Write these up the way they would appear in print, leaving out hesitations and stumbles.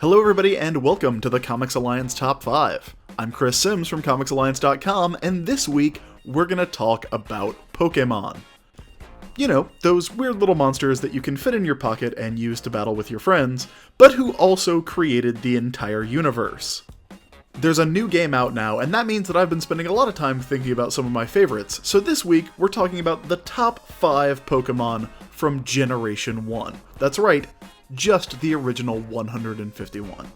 Hello everybody and welcome to the Comics Alliance Top 5. I'm Chris Sims from ComicsAlliance.com, and this week we're gonna talk about Pokemon. You know, those weird little monsters that you can fit in your pocket and use to battle with your friends, but who also created the entire universe. There's a new game out now, and that means that I've been spending a lot of time thinking about some of my favorites, so this week we're talking about the top 5 Pokemon from Generation 1. That's right, just the original 151.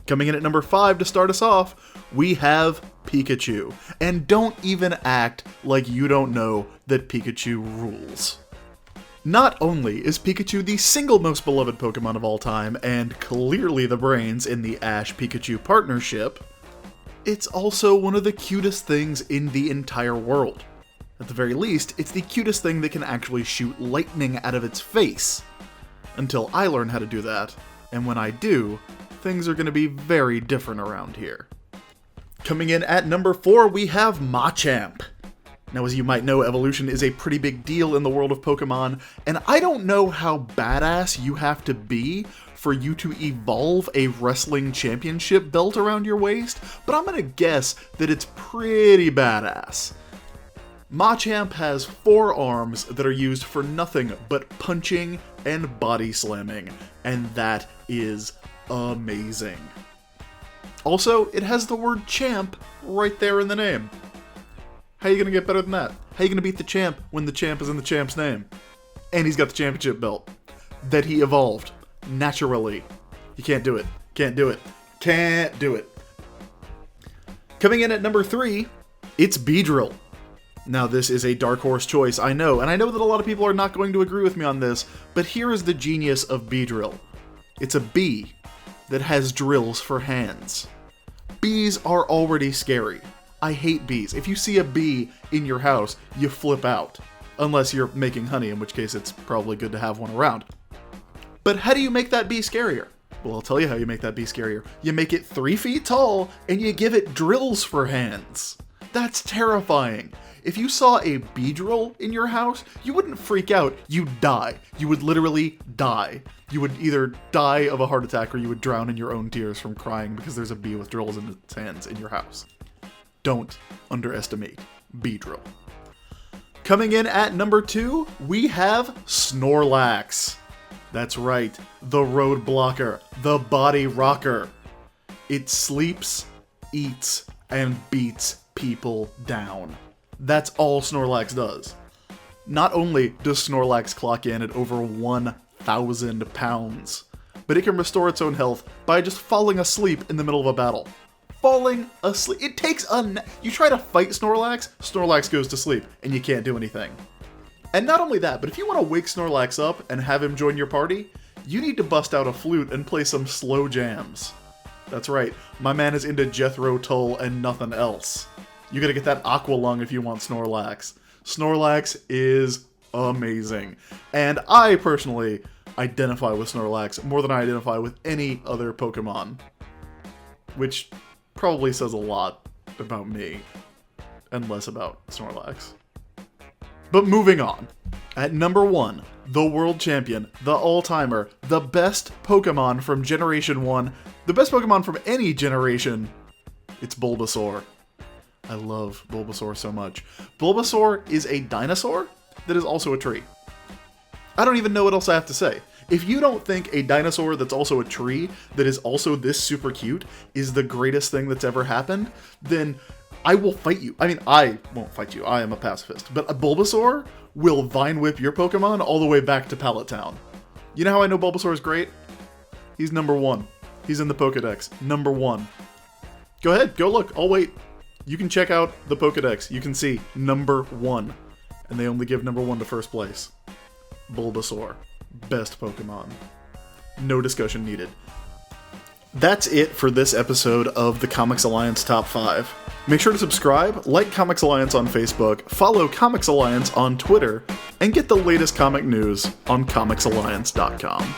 Coming in at number 5 to start us off, we have Pikachu. And don't even act like you don't know that Pikachu rules. Not only is Pikachu the single most beloved Pokemon of all time, and clearly the brains in the Ash-Pikachu partnership, it's also one of the cutest things in the entire world. At the very least, it's the cutest thing that can actually shoot lightning out of its face. Until I learn how to do that, and when I do, things are going to be very different around here. Coming in at number 4, we have Mah Champ. Now, as you might know, evolution is a pretty big deal in the world of Pokemon, and I don't know how badass you have to be for you to evolve a wrestling championship belt around your waist, but I'm going to guess that it's pretty badass. Mah Champ has 4 arms that are used for nothing but punching and body slamming, and that is amazing. Also, it has the word champ right there in the name. How are you gonna get better than that? How are you gonna beat the champ when the champ is in the champ's name? And he's got the championship belt that he evolved naturally. You can't do it. Can't do it. Can't do it. Coming in at number 3, it's Beedrill. Now, this is a dark horse choice, I know, and I know that a lot of people are not going to agree with me on this, but here is the genius of Beedrill. It's a bee that has drills for hands. Bees are already scary. I hate bees. If you see a bee in your house, you flip out. Unless you're making honey, in which case it's probably good to have one around. But how do you make that bee scarier? Well, I'll tell you how you make that bee scarier. You make it 3 feet tall, and you give it drills for hands. That's terrifying. If you saw a Beedrill in your house, you wouldn't freak out, you'd die. You would literally die. You would either die of a heart attack or you would drown in your own tears from crying because there's a bee with drills in its hands in your house. Don't underestimate Beedrill. Coming in at number 2, we have Snorlax. That's right, the road blocker, the body rocker. It sleeps, eats, and beats people down. That's all Snorlax does. Not only does Snorlax clock in at over 1,000 pounds, but it can restore its own health by just falling asleep in the middle of a battle. Falling asleep. It takes you try to fight Snorlax, Snorlax goes to sleep, and you can't do anything. And not only that, but if you want to wake Snorlax up and have him join your party, you need to bust out a flute and play some slow jams. That's right, my man is into Jethro Tull and nothing else. You gotta get that Aqua Lung if you want Snorlax. Snorlax is amazing. And I personally identify with Snorlax more than I identify with any other Pokemon. Which probably says a lot about me, and less about Snorlax. But moving on. At number 1, the world champion, the all-timer, the best Pokemon from Generation 1, the best Pokemon from any generation, it's Bulbasaur. I love Bulbasaur so much. Bulbasaur is a dinosaur that is also a tree. I don't even know what else I have to say. If you don't think a dinosaur that's also a tree, that is also this super cute, is the greatest thing that's ever happened, then I will fight you. I mean, I won't fight you. I am a pacifist. But a Bulbasaur will Vine Whip your Pokemon all the way back to Pallet Town. You know how I know Bulbasaur is great? He's number 1. He's in the Pokedex. Number 1. Go ahead. Go look. I'll wait. You can check out the Pokedex. You can see number 1. And they only give number 1 to first place. Bulbasaur. Best Pokemon. No discussion needed. That's it for this episode of the Comics Alliance Top 5. Make sure to subscribe, like Comics Alliance on Facebook, follow Comics Alliance on Twitter, and get the latest comic news on ComicsAlliance.com.